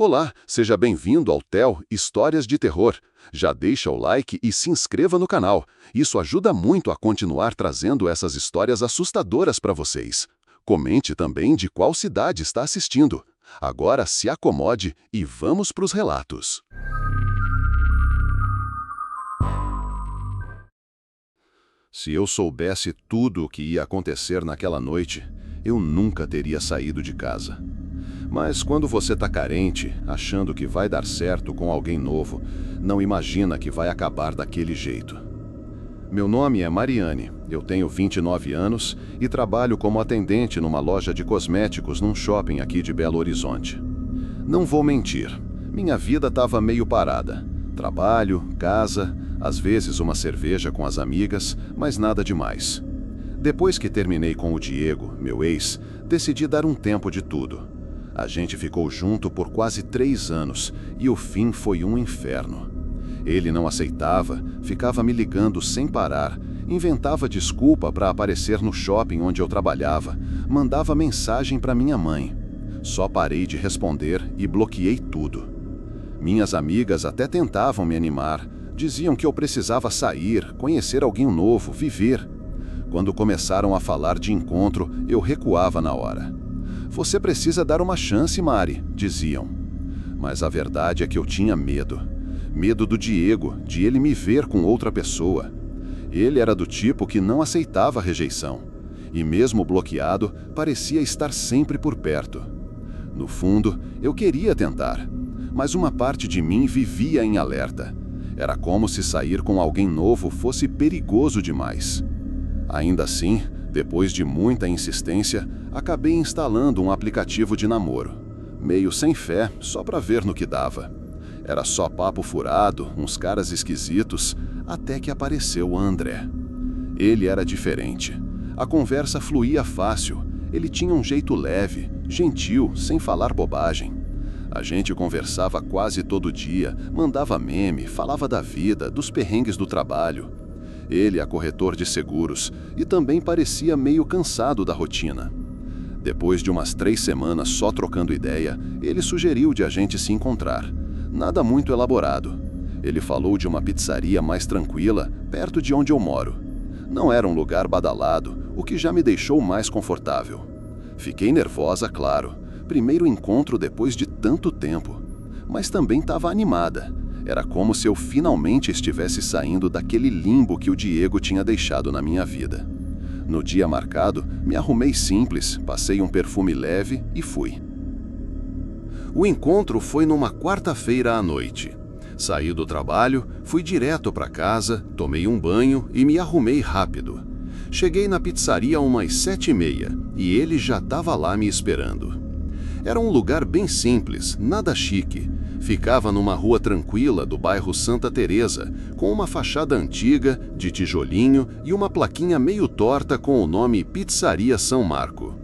Olá, seja bem-vindo ao TEL Histórias de Terror. Já deixa o like e se inscreva no canal. Isso ajuda muito a continuar trazendo essas histórias assustadoras para vocês. Comente também de qual cidade está assistindo. Agora se acomode e vamos para os relatos. Se eu soubesse tudo o que ia acontecer naquela noite, eu nunca teria saído de casa. Mas quando você está carente, achando que vai dar certo com alguém novo, não imagina que vai acabar daquele jeito. Meu nome é Mariane, eu tenho 29 anos e trabalho como atendente numa loja de cosméticos num shopping aqui de Belo Horizonte. Não vou mentir, minha vida estava meio parada. Trabalho, casa, às vezes uma cerveja com as amigas, mas nada demais. Depois que terminei com o Diego, meu ex, decidi dar um tempo de tudo. A gente ficou junto por quase 3 anos e o fim foi um inferno. Ele não aceitava, ficava me ligando sem parar, inventava desculpa para aparecer no shopping onde eu trabalhava, mandava mensagem para minha mãe. Só parei de responder e bloqueei tudo. Minhas amigas até tentavam me animar, diziam que eu precisava sair, conhecer alguém novo, viver. Quando começaram a falar de encontro, eu recuava na hora. Você precisa dar uma chance, Mari, diziam. Mas a verdade é que eu tinha medo. Medo do Diego, de ele me ver com outra pessoa. Ele era do tipo que não aceitava rejeição. E mesmo bloqueado, parecia estar sempre por perto. No fundo, eu queria tentar. Mas uma parte de mim vivia em alerta. Era como se sair com alguém novo fosse perigoso demais. Ainda assim, depois de muita insistência, acabei instalando um aplicativo de namoro. Meio sem fé, só para ver no que dava. Era só papo furado, uns caras esquisitos, até que apareceu o André. Ele era diferente. A conversa fluía fácil, ele tinha um jeito leve, gentil, sem falar bobagem. A gente conversava quase todo dia, mandava meme, falava da vida, dos perrengues do trabalho. Ele é corretor de seguros e também parecia meio cansado da rotina. Depois de umas 3 semanas só trocando ideia, ele sugeriu de a gente se encontrar. Nada muito elaborado. Ele falou de uma pizzaria mais tranquila, perto de onde eu moro. Não era um lugar badalado, o que já me deixou mais confortável. Fiquei nervosa, claro. Primeiro encontro depois de tanto tempo. Mas também estava animada. Era como se eu finalmente estivesse saindo daquele limbo que o Diego tinha deixado na minha vida. No dia marcado, me arrumei simples, passei um perfume leve e fui. O encontro foi numa quarta-feira à noite. Saí do trabalho, fui direto para casa, tomei um banho e me arrumei rápido. Cheguei na pizzaria umas 7h30 e ele já estava lá me esperando. Era um lugar bem simples, nada chique. Ficava numa rua tranquila do bairro Santa Teresa, com uma fachada antiga, de tijolinho e uma plaquinha meio torta com o nome Pizzaria São Marco.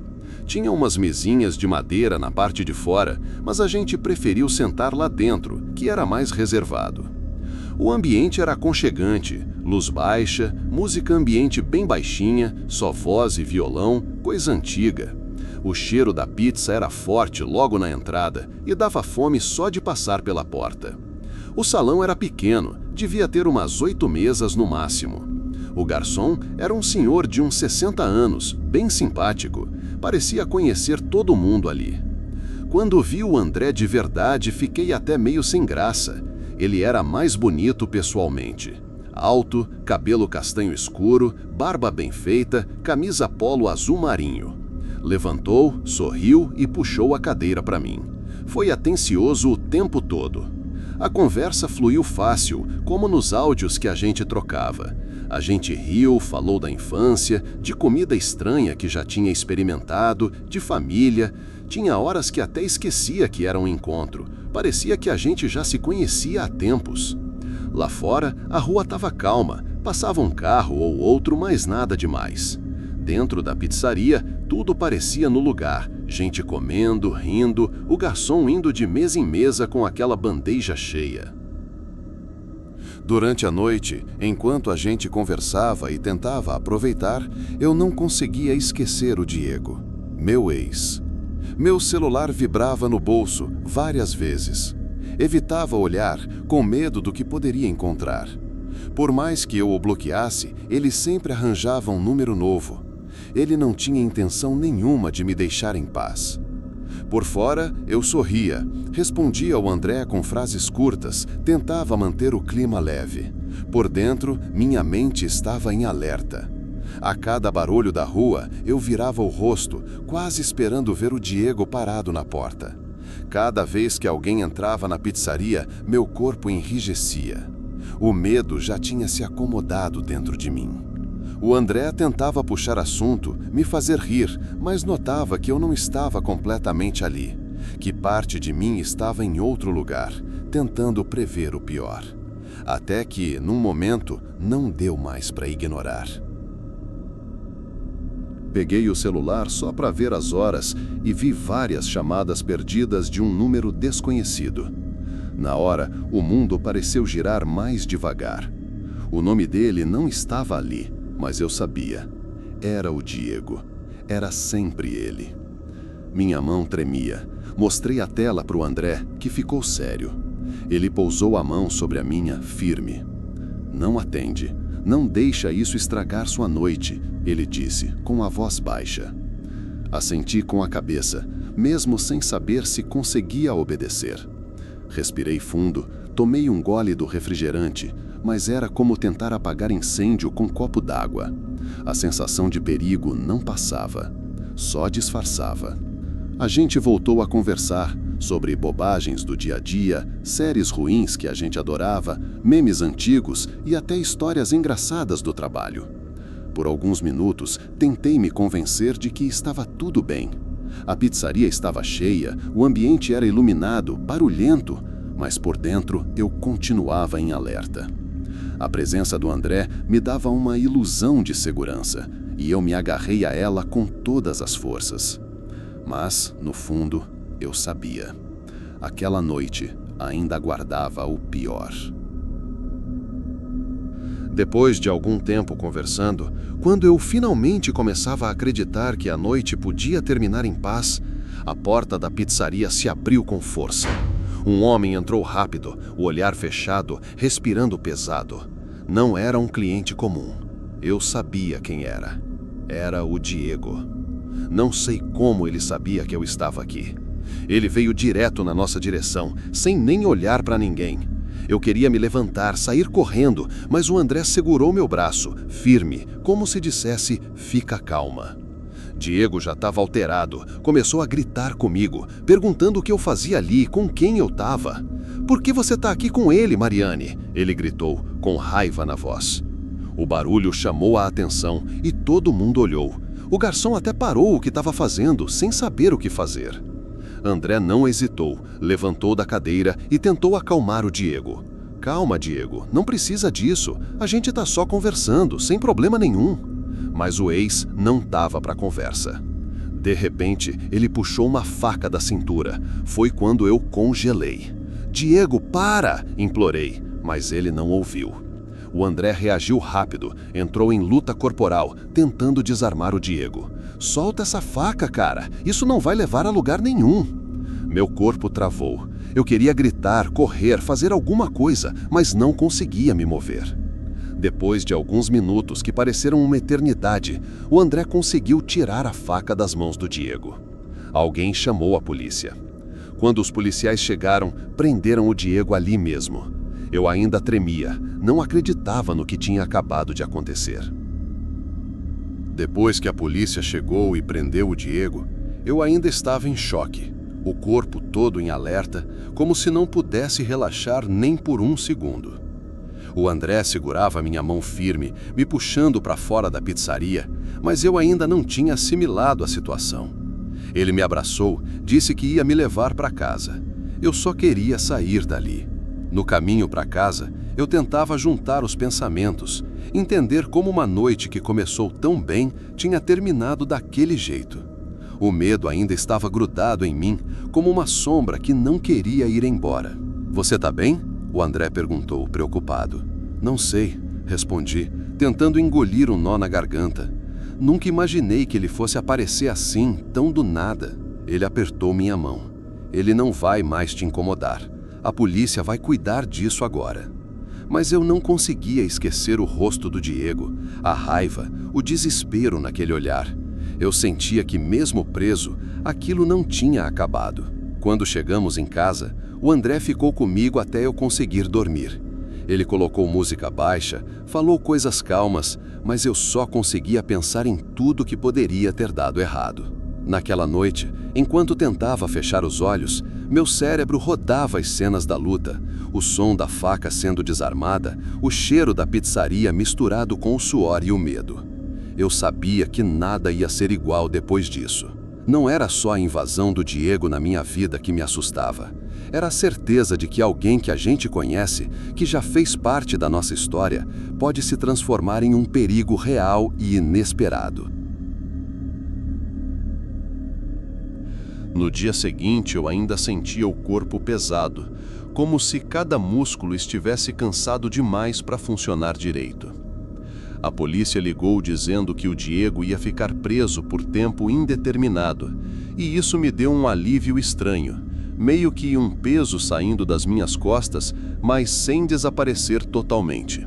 Tinha umas mesinhas de madeira na parte de fora, mas a gente preferiu sentar lá dentro, que era mais reservado. O ambiente era aconchegante, luz baixa, música ambiente bem baixinha, só voz e violão, coisa antiga. O cheiro da pizza era forte logo na entrada e dava fome só de passar pela porta. O salão era pequeno, devia ter umas 8 mesas no máximo. O garçom era um senhor de uns 60 anos, bem simpático, parecia conhecer todo mundo ali. Quando vi o André de verdade, fiquei até meio sem graça. Ele era mais bonito pessoalmente. Alto, cabelo castanho escuro, barba bem feita, camisa polo azul marinho. Levantou, sorriu e puxou a cadeira para mim. Foi atencioso o tempo todo. A conversa fluiu fácil, como nos áudios que a gente trocava. A gente riu, falou da infância, de comida estranha que já tinha experimentado, de família. Tinha horas que até esquecia que era um encontro. Parecia que a gente já se conhecia há tempos. Lá fora, a rua estava calma, passava um carro ou outro, mas nada demais. Dentro da pizzaria, tudo parecia no lugar, gente comendo, rindo, o garçom indo de mesa em mesa com aquela bandeja cheia. Durante a noite, enquanto a gente conversava e tentava aproveitar, eu não conseguia esquecer o Diego, meu ex. Meu celular vibrava no bolso várias vezes. Evitava olhar, com medo do que poderia encontrar. Por mais que eu o bloqueasse, ele sempre arranjava um número novo. Ele não tinha intenção nenhuma de me deixar em paz. Por fora, eu sorria, respondia ao André com frases curtas, tentava manter o clima leve. Por dentro, minha mente estava em alerta. A cada barulho da rua, eu virava o rosto, quase esperando ver o Diego parado na porta. Cada vez que alguém entrava na pizzaria, meu corpo enrijecia. O medo já tinha se acomodado dentro de mim. O André tentava puxar assunto, me fazer rir, mas notava que eu não estava completamente ali, que parte de mim estava em outro lugar, tentando prever o pior. Até que, num momento, não deu mais para ignorar. Peguei o celular só para ver as horas e vi várias chamadas perdidas de um número desconhecido. Na hora, o mundo pareceu girar mais devagar. O nome dele não estava ali, mas eu sabia. Era o Diego. Era sempre ele. Minha mão tremia. Mostrei a tela para o André, que ficou sério. Ele pousou a mão sobre a minha, firme. Não atende. Não deixa isso estragar sua noite, ele disse, com a voz baixa. Assenti com a cabeça, mesmo sem saber se conseguia obedecer. Respirei fundo, tomei um gole do refrigerante, mas era como tentar apagar incêndio com um copo d'água. A sensação de perigo não passava, só disfarçava. A gente voltou a conversar sobre bobagens do dia a dia, séries ruins que a gente adorava, memes antigos e até histórias engraçadas do trabalho. Por alguns minutos, tentei me convencer de que estava tudo bem. A pizzaria estava cheia, o ambiente era iluminado, barulhento, mas por dentro eu continuava em alerta. A presença do André me dava uma ilusão de segurança, e eu me agarrei a ela com todas as forças. Mas, no fundo, eu sabia. Aquela noite ainda aguardava o pior. Depois de algum tempo conversando, quando eu finalmente começava a acreditar que a noite podia terminar em paz, a porta da pizzaria se abriu com força. Um homem entrou rápido, o olhar fechado, respirando pesado. Não era um cliente comum. Eu sabia quem era. Era o Diego. Não sei como ele sabia que eu estava aqui. Ele veio direto na nossa direção, sem nem olhar para ninguém. Eu queria me levantar, sair correndo, mas o André segurou meu braço, firme, como se dissesse, fica calma. Diego já estava alterado, começou a gritar comigo, perguntando o que eu fazia ali, com quem eu estava. Por que você está aqui com ele, Mariane? Ele gritou, com raiva na voz. O barulho chamou a atenção e todo mundo olhou. O garçom até parou o que estava fazendo, sem saber o que fazer. André não hesitou, levantou da cadeira e tentou acalmar o Diego. Calma, Diego, não precisa disso, a gente está só conversando, sem problema nenhum. Mas o ex não estava para conversa. De repente, ele puxou uma faca da cintura. Foi quando eu congelei. Diego, para! Implorei, mas ele não ouviu. O André reagiu rápido, entrou em luta corporal, tentando desarmar o Diego. Solta essa faca, cara, isso não vai levar a lugar nenhum. Meu corpo travou. Eu queria gritar, correr, fazer alguma coisa, mas não conseguia me mover. Depois de alguns minutos que pareceram uma eternidade, o André conseguiu tirar a faca das mãos do Diego. Alguém chamou a polícia. Quando os policiais chegaram, prenderam o Diego ali mesmo. Eu ainda tremia, não acreditava no que tinha acabado de acontecer. Depois que a polícia chegou e prendeu o Diego, eu ainda estava em choque, o corpo todo em alerta, como se não pudesse relaxar nem por um segundo. O André segurava minha mão firme, me puxando para fora da pizzaria, mas eu ainda não tinha assimilado a situação. Ele me abraçou, disse que ia me levar para casa. Eu só queria sair dali. No caminho para casa, eu tentava juntar os pensamentos, entender como uma noite que começou tão bem tinha terminado daquele jeito. O medo ainda estava grudado em mim, como uma sombra que não queria ir embora. Você tá bem? O André perguntou, preocupado. Não sei, respondi, tentando engolir um nó na garganta. Nunca imaginei que ele fosse aparecer assim, tão do nada. Ele apertou minha mão. Ele não vai mais te incomodar. A polícia vai cuidar disso agora. Mas eu não conseguia esquecer o rosto do Diego, a raiva, o desespero naquele olhar. Eu sentia que, mesmo preso, aquilo não tinha acabado. Quando chegamos em casa, o André ficou comigo até eu conseguir dormir. Ele colocou música baixa, falou coisas calmas, mas eu só conseguia pensar em tudo que poderia ter dado errado. Naquela noite, enquanto tentava fechar os olhos, meu cérebro rodava as cenas da luta, o som da faca sendo desarmada, o cheiro da pizzaria misturado com o suor e o medo. Eu sabia que nada ia ser igual depois disso. Não era só a invasão do Diego na minha vida que me assustava. Era a certeza de que alguém que a gente conhece, que já fez parte da nossa história, pode se transformar em um perigo real e inesperado. No dia seguinte, eu ainda sentia o corpo pesado, como se cada músculo estivesse cansado demais para funcionar direito. A polícia ligou dizendo que o Diego ia ficar preso por tempo indeterminado, e isso me deu um alívio estranho, meio que um peso saindo das minhas costas, mas sem desaparecer totalmente.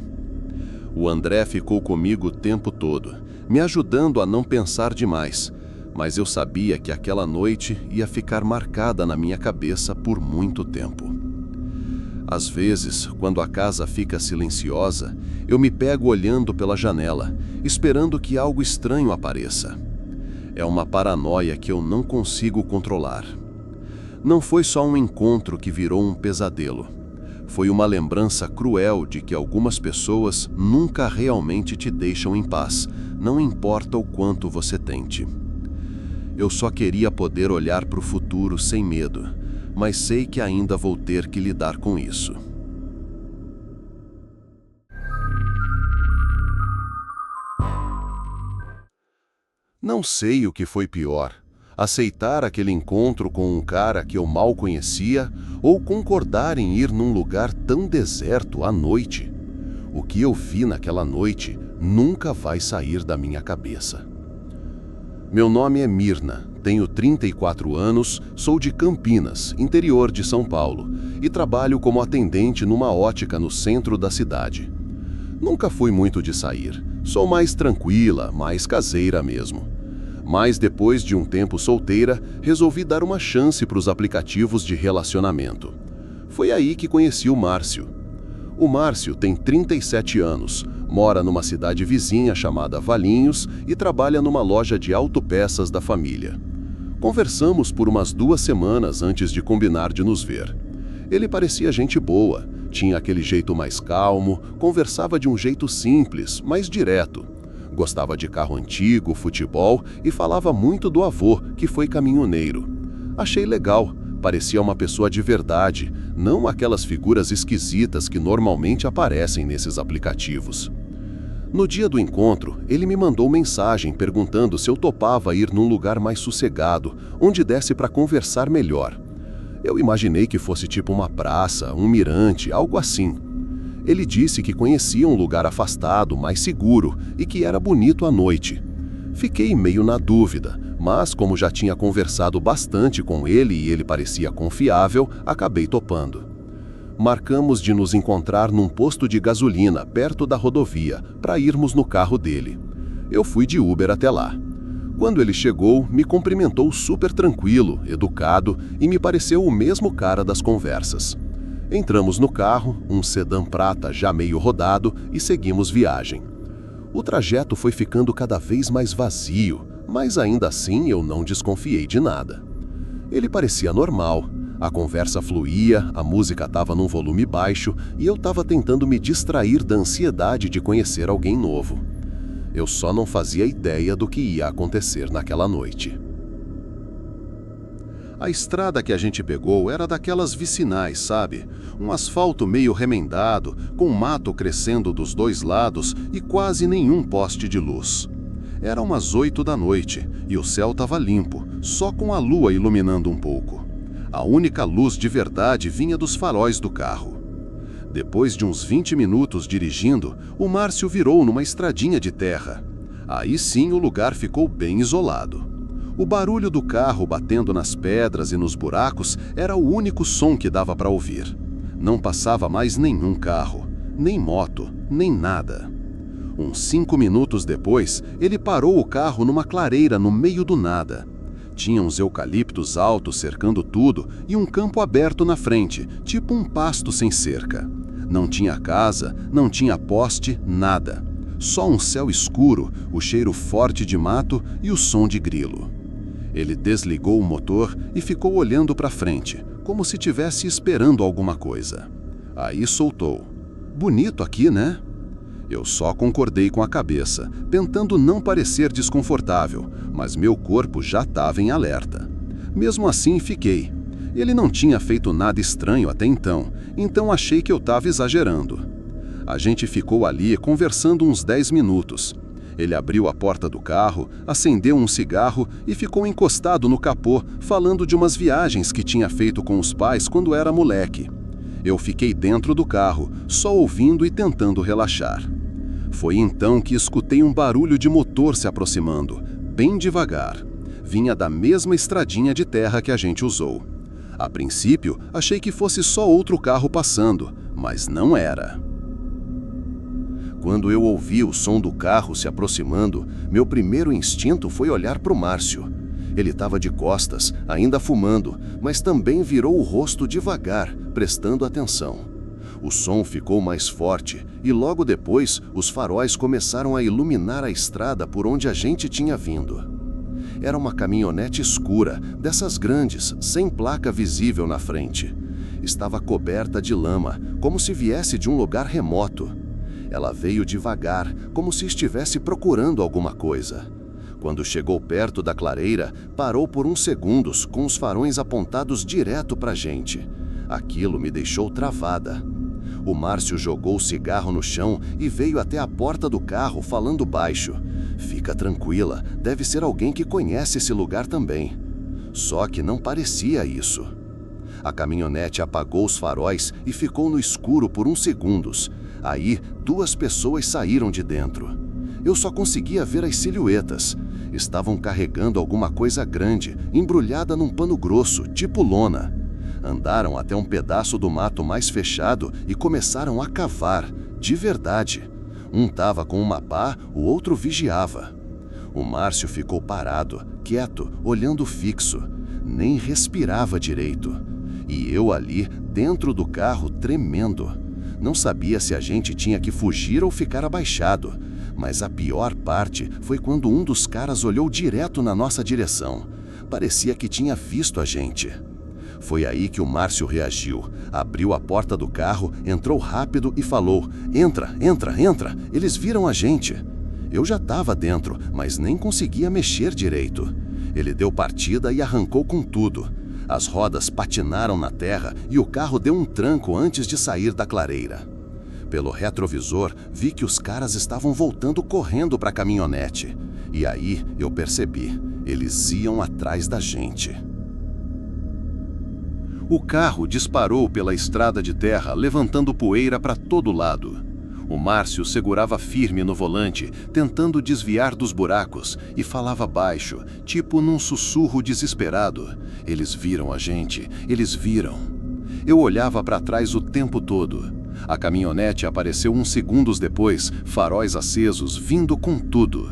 O André ficou comigo o tempo todo, me ajudando a não pensar demais, mas eu sabia que aquela noite ia ficar marcada na minha cabeça por muito tempo. Às vezes, quando a casa fica silenciosa, eu me pego olhando pela janela, esperando que algo estranho apareça. É uma paranoia que eu não consigo controlar. Não foi só um encontro que virou um pesadelo. Foi uma lembrança cruel de que algumas pessoas nunca realmente te deixam em paz, não importa o quanto você tente. Eu só queria poder olhar para o futuro sem medo, mas sei que ainda vou ter que lidar com isso. Não sei o que foi pior, aceitar aquele encontro com um cara que eu mal conhecia ou concordar em ir num lugar tão deserto à noite. O que eu vi naquela noite nunca vai sair da minha cabeça. Meu nome é Mirna, tenho 34 anos, sou de Campinas, interior de São Paulo, e trabalho como atendente numa ótica no centro da cidade. Nunca fui muito de sair, sou mais tranquila, mais caseira mesmo. Mas depois de um tempo solteira, resolvi dar uma chance para os aplicativos de relacionamento. Foi aí que conheci o Márcio. O Márcio tem 37 anos, mora numa cidade vizinha chamada Valinhos e trabalha numa loja de autopeças da família. Conversamos por umas 2 semanas antes de combinar de nos ver. Ele parecia gente boa, tinha aquele jeito mais calmo, conversava de um jeito simples, mas direto. Gostava de carro antigo, futebol e falava muito do avô, que foi caminhoneiro. Achei legal, parecia uma pessoa de verdade, não aquelas figuras esquisitas que normalmente aparecem nesses aplicativos. No dia do encontro, ele me mandou mensagem perguntando se eu topava ir num lugar mais sossegado, onde desse para conversar melhor. Eu imaginei que fosse tipo uma praça, um mirante, algo assim. Ele disse que conhecia um lugar afastado, mais seguro, e que era bonito à noite. Fiquei meio na dúvida, mas como já tinha conversado bastante com ele e ele parecia confiável, acabei topando. Marcamos de nos encontrar num posto de gasolina perto da rodovia, para irmos no carro dele. Eu fui de Uber até lá. Quando ele chegou, me cumprimentou super tranquilo, educado e me pareceu o mesmo cara das conversas. Entramos no carro, um sedã prata já meio rodado, e seguimos viagem. O trajeto foi ficando cada vez mais vazio, mas ainda assim eu não desconfiei de nada. Ele parecia normal, a conversa fluía, a música estava num volume baixo e eu estava tentando me distrair da ansiedade de conhecer alguém novo. Eu só não fazia ideia do que ia acontecer naquela noite. A estrada que a gente pegou era daquelas vicinais, sabe? Um asfalto meio remendado, com mato crescendo dos 2 lados e quase nenhum poste de luz. Era umas 8 da noite e o céu estava limpo, só com a lua iluminando um pouco. A única luz de verdade vinha dos faróis do carro. Depois de uns 20 minutos dirigindo, o Márcio virou numa estradinha de terra. Aí sim o lugar ficou bem isolado. O barulho do carro batendo nas pedras e nos buracos era o único som que dava para ouvir. Não passava mais nenhum carro, nem moto, nem nada. Uns 5 minutos depois, ele parou o carro numa clareira no meio do nada. Tinha uns eucaliptos altos cercando tudo e um campo aberto na frente, tipo um pasto sem cerca. Não tinha casa, não tinha poste, nada. Só um céu escuro, o cheiro forte de mato e o som de grilo. Ele desligou o motor e ficou olhando para frente, como se estivesse esperando alguma coisa. Aí soltou. Bonito aqui, né? Eu só concordei com a cabeça, tentando não parecer desconfortável, mas meu corpo já estava em alerta. Mesmo assim, fiquei. Ele não tinha feito nada estranho até então achei que eu estava exagerando. A gente ficou ali conversando uns 10 minutos. Ele abriu a porta do carro, acendeu um cigarro e ficou encostado no capô, falando de umas viagens que tinha feito com os pais quando era moleque. Eu fiquei dentro do carro, só ouvindo e tentando relaxar. Foi então que escutei um barulho de motor se aproximando, bem devagar. Vinha da mesma estradinha de terra que a gente usou. A princípio, achei que fosse só outro carro passando, mas não era. Quando eu ouvi o som do carro se aproximando, meu primeiro instinto foi olhar para o Márcio. Ele estava de costas, ainda fumando, mas também virou o rosto devagar, prestando atenção. O som ficou mais forte e logo depois os faróis começaram a iluminar a estrada por onde a gente tinha vindo. Era uma caminhonete escura, dessas grandes, sem placa visível na frente. Estava coberta de lama, como se viesse de um lugar remoto. Ela veio devagar, como se estivesse procurando alguma coisa. Quando chegou perto da clareira, parou por uns segundos, com os farões apontados direto para a gente. Aquilo me deixou travada. O Márcio jogou o cigarro no chão e veio até a porta do carro falando baixo. Fica tranquila, deve ser alguém que conhece esse lugar também. Só que não parecia isso. A caminhonete apagou os faróis e ficou no escuro por uns segundos. Aí, 2 pessoas saíram de dentro. Eu só conseguia ver as silhuetas. Estavam carregando alguma coisa grande, embrulhada num pano grosso, tipo lona. Andaram até um pedaço do mato mais fechado e começaram a cavar, de verdade. Um estava com uma pá, o outro vigiava. O Márcio ficou parado, quieto, olhando fixo. Nem respirava direito. E eu ali, dentro do carro, tremendo. Não sabia se a gente tinha que fugir ou ficar abaixado. Mas a pior parte foi quando um dos caras olhou direto na nossa direção. Parecia que tinha visto a gente. Foi aí que o Márcio reagiu. Abriu a porta do carro, entrou rápido e falou: "Entra, entra, entra, eles viram a gente." Eu já estava dentro, mas nem conseguia mexer direito. Ele deu partida e arrancou com tudo. As rodas patinaram na terra e o carro deu um tranco antes de sair da clareira. Pelo retrovisor, vi que os caras estavam voltando correndo para a caminhonete. E aí eu percebi, eles iam atrás da gente. O carro disparou pela estrada de terra, levantando poeira para todo lado. O Márcio segurava firme no volante, tentando desviar dos buracos, e falava baixo, tipo num sussurro desesperado. Eles viram a gente, eles viram. Eu olhava para trás o tempo todo. A caminhonete apareceu uns segundos depois, faróis acesos, vindo com tudo.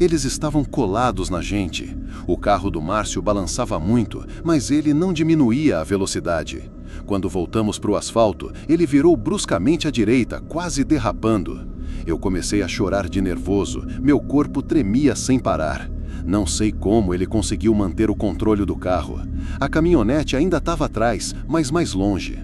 Eles estavam colados na gente. O carro do Márcio balançava muito, mas ele não diminuía a velocidade. Quando voltamos para o asfalto, ele virou bruscamente à direita, quase derrapando. Eu comecei a chorar de nervoso, meu corpo tremia sem parar. Não sei como ele conseguiu manter o controle do carro. A caminhonete ainda estava atrás, mas mais longe.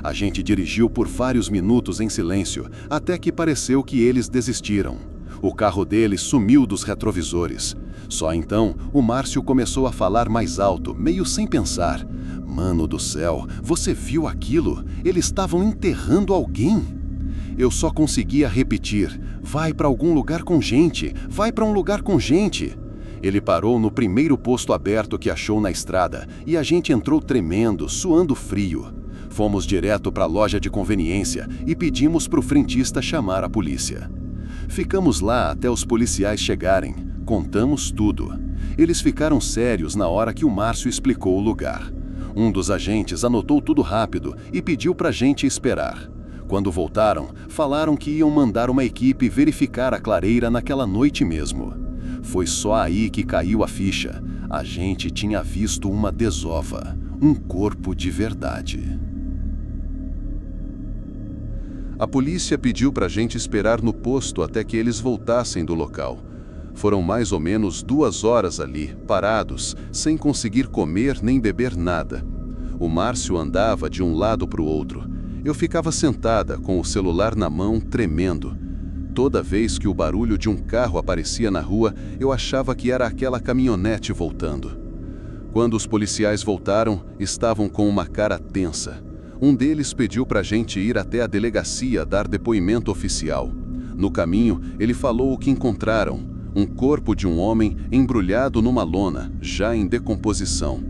A gente dirigiu por vários minutos em silêncio, até que pareceu que eles desistiram. O carro deles sumiu dos retrovisores. Só então, o Márcio começou a falar mais alto, meio sem pensar. "Mano do céu, você viu aquilo? Eles estavam enterrando alguém." Eu só conseguia repetir: "Vai para algum lugar com gente, vai para um lugar com gente." Ele parou no primeiro posto aberto que achou na estrada e a gente entrou tremendo, suando frio. Fomos direto para a loja de conveniência e pedimos para o frentista chamar a polícia. Ficamos lá até os policiais chegarem. Contamos tudo. Eles ficaram sérios na hora que o Márcio explicou o lugar. Um dos agentes anotou tudo rápido e pediu pra gente esperar. Quando voltaram, falaram que iam mandar uma equipe verificar a clareira naquela noite mesmo. Foi só aí que caiu a ficha. A gente tinha visto uma desova, um corpo de verdade. A polícia pediu pra gente esperar no posto até que eles voltassem do local. Foram mais ou menos 2 horas ali, parados, sem conseguir comer nem beber nada. O Márcio andava de um lado para o outro. Eu ficava sentada, com o celular na mão, tremendo. Toda vez que o barulho de um carro aparecia na rua, eu achava que era aquela caminhonete voltando. Quando os policiais voltaram, estavam com uma cara tensa. Um deles pediu pra gente ir até a delegacia dar depoimento oficial. No caminho, ele falou o que encontraram: um corpo de um homem embrulhado numa lona, já em decomposição.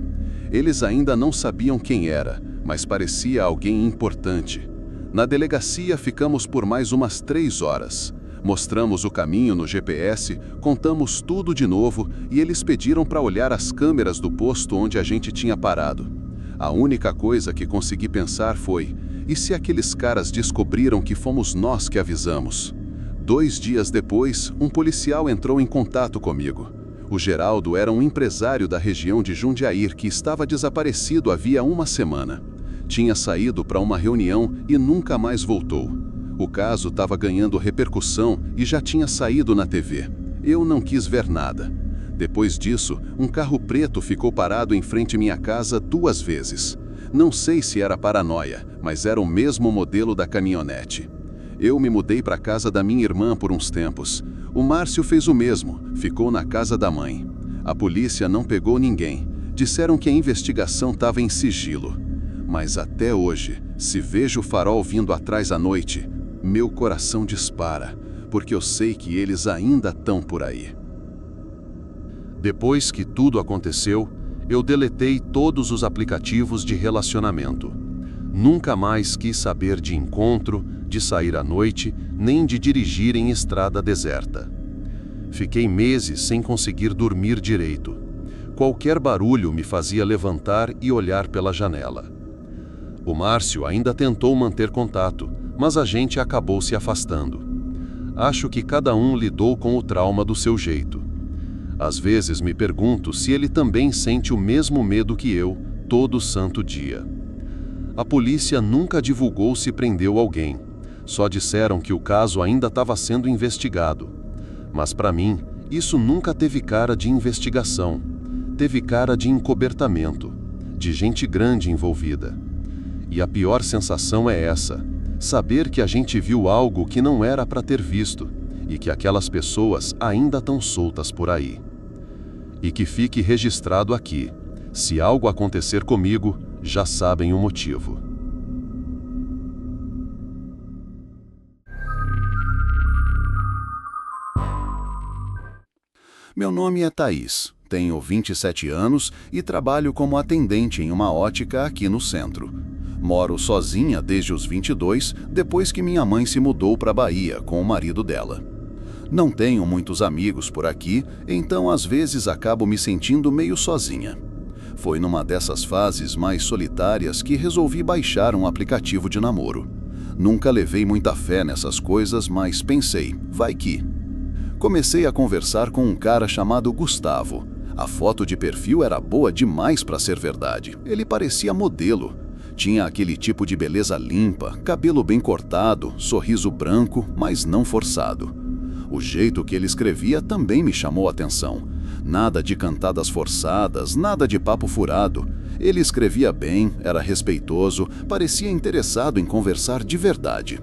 Eles ainda não sabiam quem era, mas parecia alguém importante. Na delegacia ficamos por mais umas 3 horas. Mostramos o caminho no GPS, contamos tudo de novo e eles pediram para olhar as câmeras do posto onde a gente tinha parado. A única coisa que consegui pensar foi: e se aqueles caras descobriram que fomos nós que avisamos? 2 dias depois, um policial entrou em contato comigo. O Geraldo era um empresário da região de Jundiaí que estava desaparecido havia 1 semana. Tinha saído para uma reunião e nunca mais voltou. O caso estava ganhando repercussão e já tinha saído na TV. Eu não quis ver nada. Depois disso, um carro preto ficou parado em frente à minha casa 2 vezes. Não sei se era paranoia, mas era o mesmo modelo da caminhonete. Eu me mudei para a casa da minha irmã por uns tempos. O Márcio fez o mesmo, ficou na casa da mãe. A polícia não pegou ninguém. Disseram que a investigação estava em sigilo. Mas até hoje, se vejo o farol vindo atrás à noite, meu coração dispara, porque eu sei que eles ainda estão por aí. Depois que tudo aconteceu, eu deletei todos os aplicativos de relacionamento. Nunca mais quis saber de encontro, de sair à noite, nem de dirigir em estrada deserta. Fiquei meses sem conseguir dormir direito. Qualquer barulho me fazia levantar e olhar pela janela. O Márcio ainda tentou manter contato, mas a gente acabou se afastando. Acho que cada um lidou com o trauma do seu jeito. Às vezes me pergunto se ele também sente o mesmo medo que eu, todo santo dia. A polícia nunca divulgou se prendeu alguém. Só disseram que o caso ainda estava sendo investigado. Mas para mim, isso nunca teve cara de investigação. Teve cara de encobertamento, de gente grande envolvida. E a pior sensação é essa: saber que a gente viu algo que não era para ter visto e que aquelas pessoas ainda estão soltas por aí. E que fique registrado aqui: se algo acontecer comigo, já sabem o motivo. Meu nome é Thaís, tenho 27 anos e trabalho como atendente em uma ótica aqui no centro. Moro sozinha desde os 22, depois que minha mãe se mudou para a Bahia com o marido dela. Não tenho muitos amigos por aqui, então às vezes acabo me sentindo meio sozinha. Foi numa dessas fases mais solitárias que resolvi baixar um aplicativo de namoro. Nunca levei muita fé nessas coisas, mas pensei, vai que. Comecei a conversar com um cara chamado Gustavo. A foto de perfil era boa demais para ser verdade. Ele parecia modelo. Tinha aquele tipo de beleza limpa, cabelo bem cortado, sorriso branco, mas não forçado. O jeito que ele escrevia também me chamou a atenção. Nada de cantadas forçadas, nada de papo furado. Ele escrevia bem, era respeitoso, parecia interessado em conversar de verdade.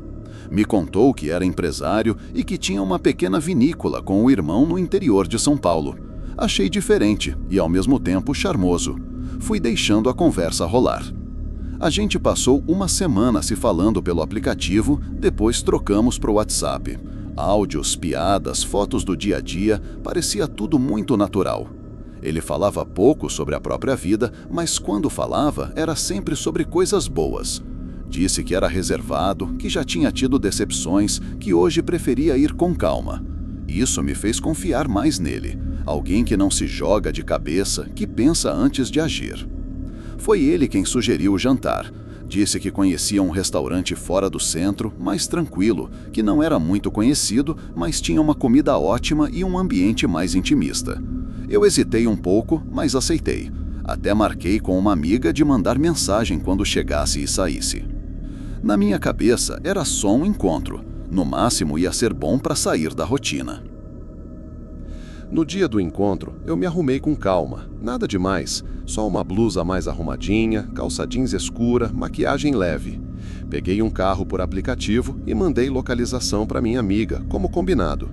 Me contou que era empresário e que tinha uma pequena vinícola com o irmão no interior de São Paulo. Achei diferente e, ao mesmo tempo, charmoso. Fui deixando a conversa rolar. A gente passou 1 semana se falando pelo aplicativo, depois trocamos para o WhatsApp. Áudios, piadas, fotos do dia a dia, parecia tudo muito natural. Ele falava pouco sobre a própria vida, mas quando falava, era sempre sobre coisas boas. Disse que era reservado, que já tinha tido decepções, que hoje preferia ir com calma. Isso me fez confiar mais nele, alguém que não se joga de cabeça, que pensa antes de agir. Foi ele quem sugeriu o jantar. Disse que conhecia um restaurante fora do centro, mais tranquilo, que não era muito conhecido, mas tinha uma comida ótima e um ambiente mais intimista. Eu hesitei um pouco, mas aceitei. Até marquei com uma amiga de mandar mensagem quando chegasse e saísse. Na minha cabeça era só um encontro. No máximo ia ser bom para sair da rotina. No dia do encontro, eu me arrumei com calma, nada demais, só uma blusa mais arrumadinha, calça jeans escura, maquiagem leve. Peguei um carro por aplicativo e mandei localização para minha amiga, como combinado.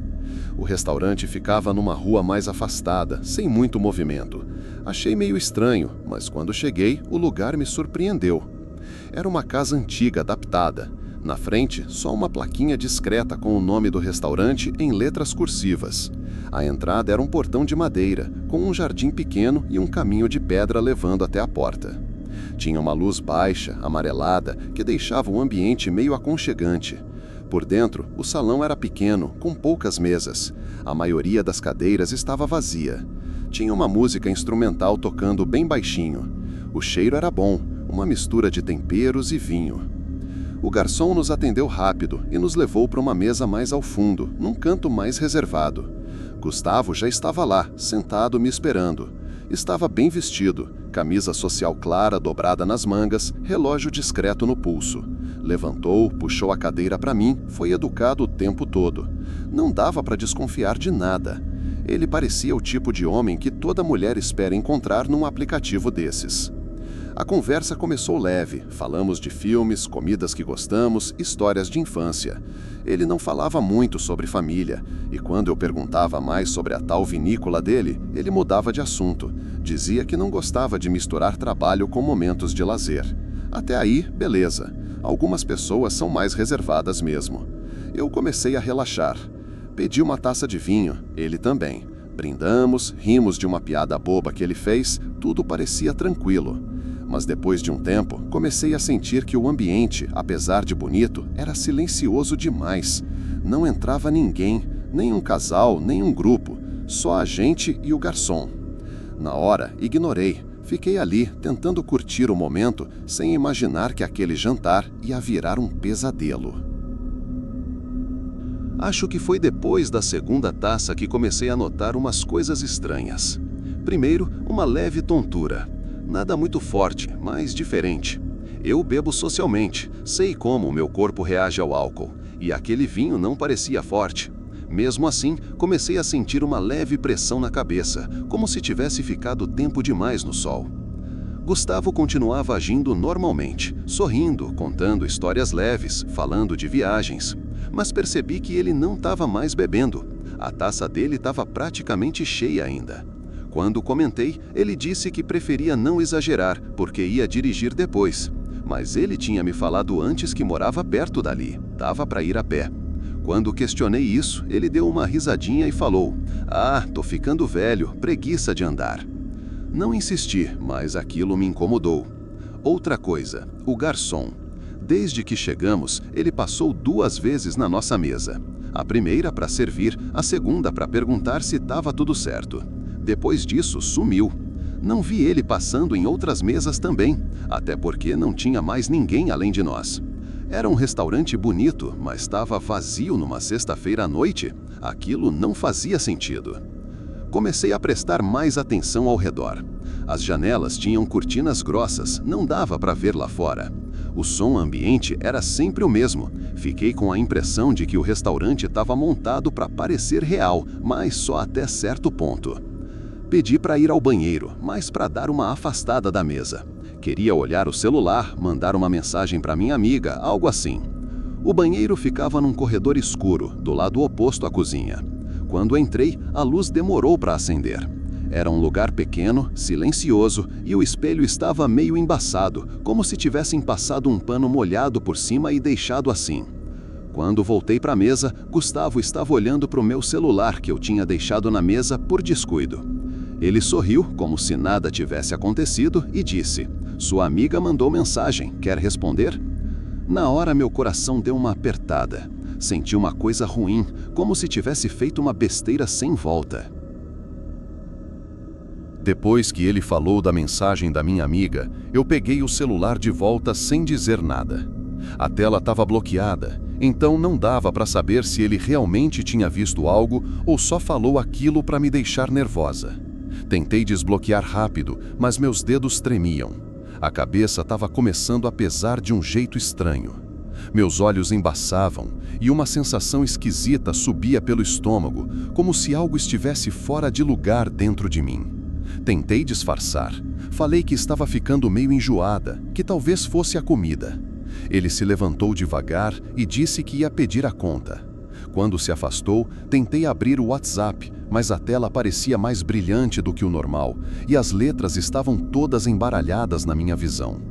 O restaurante ficava numa rua mais afastada, sem muito movimento. Achei meio estranho, mas quando cheguei, o lugar me surpreendeu. Era uma casa antiga adaptada. Na frente, só uma plaquinha discreta com o nome do restaurante em letras cursivas. A entrada era um portão de madeira, com um jardim pequeno e um caminho de pedra levando até a porta. Tinha uma luz baixa, amarelada, que deixava o ambiente meio aconchegante. Por dentro, o salão era pequeno, com poucas mesas. A maioria das cadeiras estava vazia. Tinha uma música instrumental tocando bem baixinho. O cheiro era bom, uma mistura de temperos e vinho. O garçom nos atendeu rápido e nos levou para uma mesa mais ao fundo, num canto mais reservado. Gustavo já estava lá, sentado me esperando. Estava bem vestido, camisa social clara dobrada nas mangas, relógio discreto no pulso. Levantou, puxou a cadeira para mim, foi educado o tempo todo. Não dava para desconfiar de nada. Ele parecia o tipo de homem que toda mulher espera encontrar num aplicativo desses. A conversa começou leve, falamos de filmes, comidas que gostamos, histórias de infância. Ele não falava muito sobre família, e quando eu perguntava mais sobre a tal vinícola dele, ele mudava de assunto. Dizia que não gostava de misturar trabalho com momentos de lazer. Até aí, beleza. Algumas pessoas são mais reservadas mesmo. Eu comecei a relaxar. Pedi uma taça de vinho, ele também. Brindamos, rimos de uma piada boba que ele fez, tudo parecia tranquilo. Mas depois de um tempo, comecei a sentir que o ambiente, apesar de bonito, era silencioso demais. Não entrava ninguém, nem um casal, nem um grupo, só a gente e o garçom. Na hora, ignorei. Fiquei ali, tentando curtir o momento, sem imaginar que aquele jantar ia virar um pesadelo. Acho que foi depois da segunda taça que comecei a notar umas coisas estranhas. Primeiro, uma leve tontura. Nada muito forte, mas diferente. Eu bebo socialmente, sei como o meu corpo reage ao álcool, e aquele vinho não parecia forte. Mesmo assim, comecei a sentir uma leve pressão na cabeça, como se tivesse ficado tempo demais no sol. Gustavo continuava agindo normalmente, sorrindo, contando histórias leves, falando de viagens. Mas percebi que ele não estava mais bebendo. A taça dele estava praticamente cheia ainda. Quando comentei, ele disse que preferia não exagerar, porque ia dirigir depois. Mas ele tinha me falado antes que morava perto dali, dava para ir a pé. Quando questionei isso, ele deu uma risadinha e falou: "Ah, tô ficando velho, preguiça de andar." Não insisti, mas aquilo me incomodou. Outra coisa, o garçom. Desde que chegamos, ele passou 2 vezes na nossa mesa. A primeira para servir, a segunda para perguntar se estava tudo certo. Depois disso, sumiu. Não vi ele passando em outras mesas também, até porque não tinha mais ninguém além de nós. Era um restaurante bonito, mas estava vazio numa sexta-feira à noite. Aquilo não fazia sentido. Comecei a prestar mais atenção ao redor. As janelas tinham cortinas grossas, não dava para ver lá fora. O som ambiente era sempre o mesmo. Fiquei com a impressão de que o restaurante estava montado para parecer real, mas só até certo ponto. Pedi para ir ao banheiro, mas para dar uma afastada da mesa. Queria olhar o celular, mandar uma mensagem para minha amiga, algo assim. O banheiro ficava num corredor escuro, do lado oposto à cozinha. Quando entrei, a luz demorou para acender. Era um lugar pequeno, silencioso, e o espelho estava meio embaçado, como se tivessem passado um pano molhado por cima e deixado assim. Quando voltei para a mesa, Gustavo estava olhando para o meu celular que eu tinha deixado na mesa por descuido. Ele sorriu, como se nada tivesse acontecido, e disse: "Sua amiga mandou mensagem, quer responder?" Na hora meu coração deu uma apertada. Senti uma coisa ruim, como se tivesse feito uma besteira sem volta. Depois que ele falou da mensagem da minha amiga, eu peguei o celular de volta sem dizer nada. A tela estava bloqueada, então não dava para saber se ele realmente tinha visto algo ou só falou aquilo para me deixar nervosa. Tentei desbloquear rápido, mas meus dedos tremiam. A cabeça estava começando a pesar de um jeito estranho. Meus olhos embaçavam e uma sensação esquisita subia pelo estômago, como se algo estivesse fora de lugar dentro de mim. Tentei disfarçar. Falei que estava ficando meio enjoada, que talvez fosse a comida. Ele se levantou devagar e disse que ia pedir a conta. Quando se afastou, tentei abrir o WhatsApp, mas a tela parecia mais brilhante do que o normal e as letras estavam todas embaralhadas na minha visão.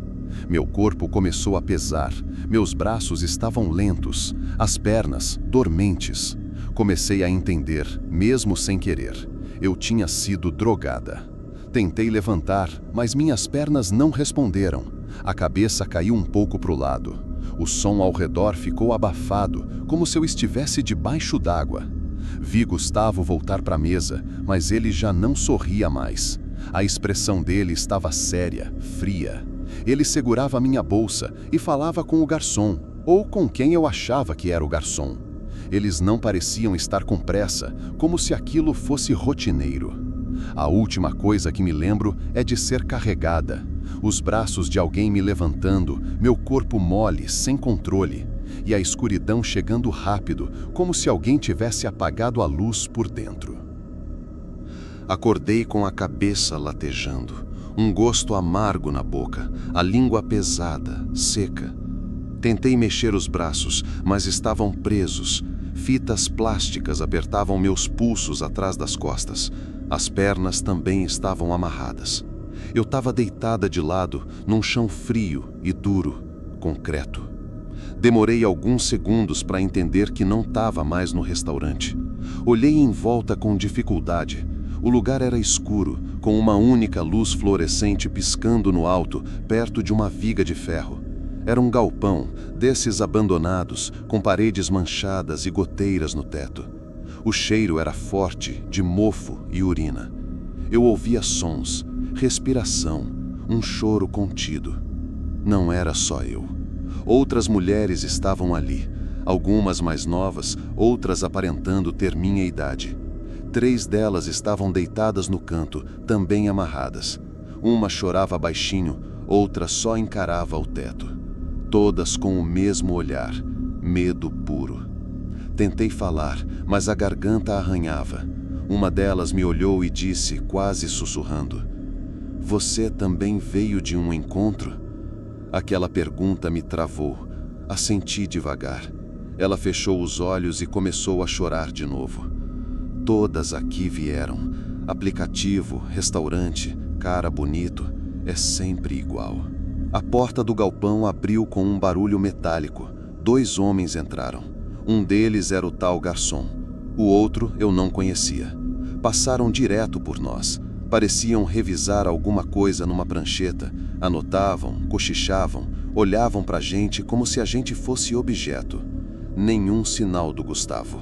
Meu corpo começou a pesar, meus braços estavam lentos, as pernas dormentes. Comecei a entender, mesmo sem querer. Eu tinha sido drogada. Tentei levantar, mas minhas pernas não responderam. A cabeça caiu um pouco para o lado. O som ao redor ficou abafado, como se eu estivesse debaixo d'água. Vi Gustavo voltar para a mesa, mas ele já não sorria mais. A expressão dele estava séria, fria. Ele segurava minha bolsa e falava com o garçom, ou com quem eu achava que era o garçom. Eles não pareciam estar com pressa, como se aquilo fosse rotineiro. A última coisa que me lembro é de ser carregada. Os braços de alguém me levantando, meu corpo mole, sem controle, e a escuridão chegando rápido, como se alguém tivesse apagado a luz por dentro. Acordei com a cabeça latejando, um gosto amargo na boca, a língua pesada, seca. Tentei mexer os braços, mas estavam presos. Fitas plásticas apertavam meus pulsos atrás das costas. As pernas também estavam amarradas. Eu estava deitada de lado, num chão frio e duro, concreto. Demorei alguns segundos para entender que não estava mais no restaurante. Olhei em volta com dificuldade. O lugar era escuro, com uma única luz fluorescente piscando no alto, perto de uma viga de ferro. Era um galpão, desses abandonados, com paredes manchadas e goteiras no teto. O cheiro era forte, de mofo e urina. Eu ouvia sons, respiração, um choro contido. Não era só eu. Outras mulheres estavam ali, algumas mais novas, outras aparentando ter minha idade. 3 delas estavam deitadas no canto, também amarradas. Uma chorava baixinho, outra só encarava o teto. Todas com o mesmo olhar, medo puro. Tentei falar, mas a garganta arranhava. Uma delas me olhou e disse, quase sussurrando: "Você também veio de um encontro?" Aquela pergunta me travou. Assenti devagar. Ela fechou os olhos e começou a chorar de novo. Todas aqui vieram. Aplicativo, restaurante, cara bonito, é sempre igual. A porta do galpão abriu com um barulho metálico. 2 homens entraram. Um deles era o tal garçom. O outro eu não conhecia. Passaram direto por nós. Pareciam revisar alguma coisa numa prancheta. Anotavam, cochichavam, olhavam pra gente como se a gente fosse objeto. Nenhum sinal do Gustavo.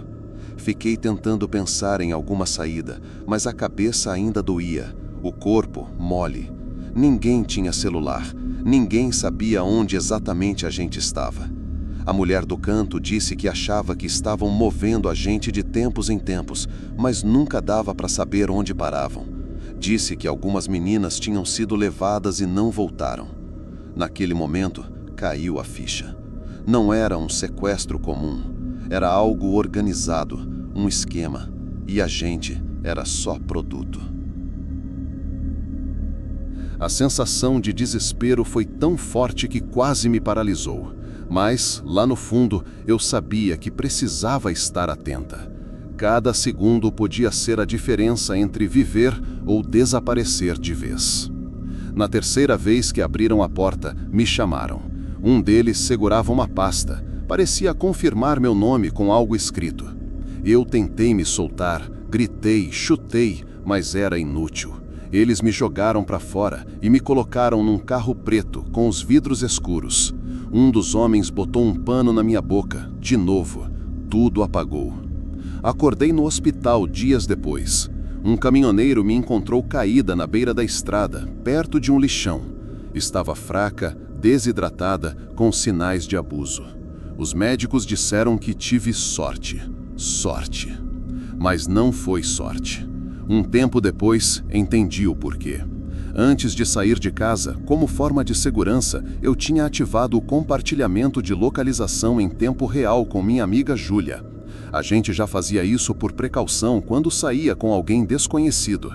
Fiquei tentando pensar em alguma saída, mas a cabeça ainda doía, o corpo mole. Ninguém tinha celular, ninguém sabia onde exatamente a gente estava. A mulher do canto disse que achava que estavam movendo a gente de tempos em tempos, mas nunca dava para saber onde paravam. Disse que algumas meninas tinham sido levadas e não voltaram. Naquele momento, caiu a ficha. Não era um sequestro comum, era algo organizado, um esquema, e a gente era só produto. A sensação de desespero foi tão forte que quase me paralisou. Mas, lá no fundo, eu sabia que precisava estar atenta. Cada segundo podia ser a diferença entre viver ou desaparecer de vez. Na terceira vez que abriram a porta, me chamaram. Um deles segurava uma pasta. Parecia confirmar meu nome com algo escrito. Eu tentei me soltar, gritei, chutei, mas era inútil. Eles me jogaram para fora e me colocaram num carro preto com os vidros escuros. Um dos homens botou um pano na minha boca, de novo. tudo apagou. Acordei no hospital dias depois. Um caminhoneiro me encontrou caída na beira da estrada, perto de um lixão. Estava fraca, desidratada, com sinais de abuso. Os médicos disseram que tive sorte. Sorte. Mas não foi sorte. Um tempo depois, entendi o porquê. Antes de sair de casa, como forma de segurança, eu tinha ativado o compartilhamento de localização em tempo real com minha amiga Júlia. A gente já fazia isso por precaução quando saía com alguém desconhecido.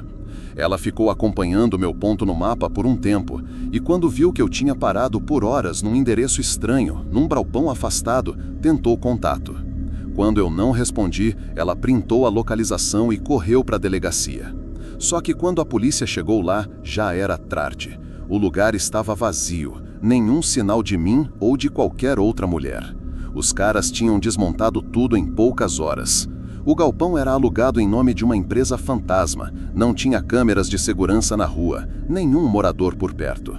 Ela ficou acompanhando meu ponto no mapa por um tempo, e quando viu que eu tinha parado por horas num endereço estranho, num galpão afastado, tentou contato. Quando eu não respondi, ela printou a localização e correu para a delegacia. Só que quando a polícia chegou lá, já era tarde. O lugar estava vazio, nenhum sinal de mim ou de qualquer outra mulher. Os caras tinham desmontado tudo em poucas horas. O galpão era alugado em nome de uma empresa fantasma, não tinha câmeras de segurança na rua, nenhum morador por perto.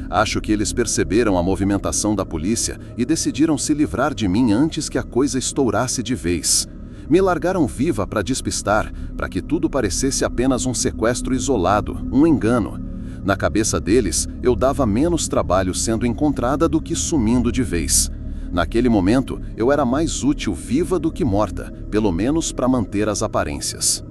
Acho que eles perceberam a movimentação da polícia e decidiram se livrar de mim antes que a coisa estourasse de vez. Me largaram viva para despistar, para que tudo parecesse apenas um sequestro isolado, um engano. Na cabeça deles, eu dava menos trabalho sendo encontrada do que sumindo de vez. Naquele momento, eu era mais útil viva do que morta, pelo menos para manter as aparências.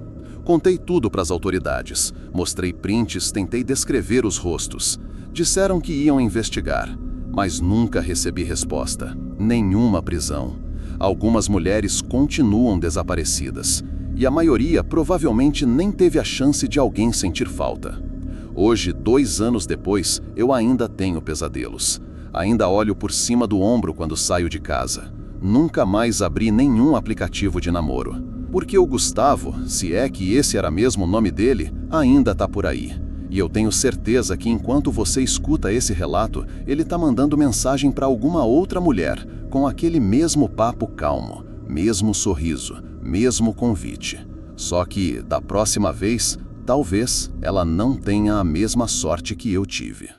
Contei tudo para as autoridades, mostrei prints, tentei descrever os rostos. Disseram que iam investigar, mas nunca recebi resposta, nenhuma prisão. Algumas mulheres continuam desaparecidas, e a maioria provavelmente nem teve a chance de alguém sentir falta. Hoje, 2 anos depois, eu ainda tenho pesadelos. Ainda olho por cima do ombro quando saio de casa. Nunca mais abri nenhum aplicativo de namoro. Porque o Gustavo, se é que esse era mesmo o nome dele, ainda tá por aí. E eu tenho certeza que enquanto você escuta esse relato, ele tá mandando mensagem para alguma outra mulher, com aquele mesmo papo calmo, mesmo sorriso, mesmo convite. Só que, da próxima vez, talvez ela não tenha a mesma sorte que eu tive.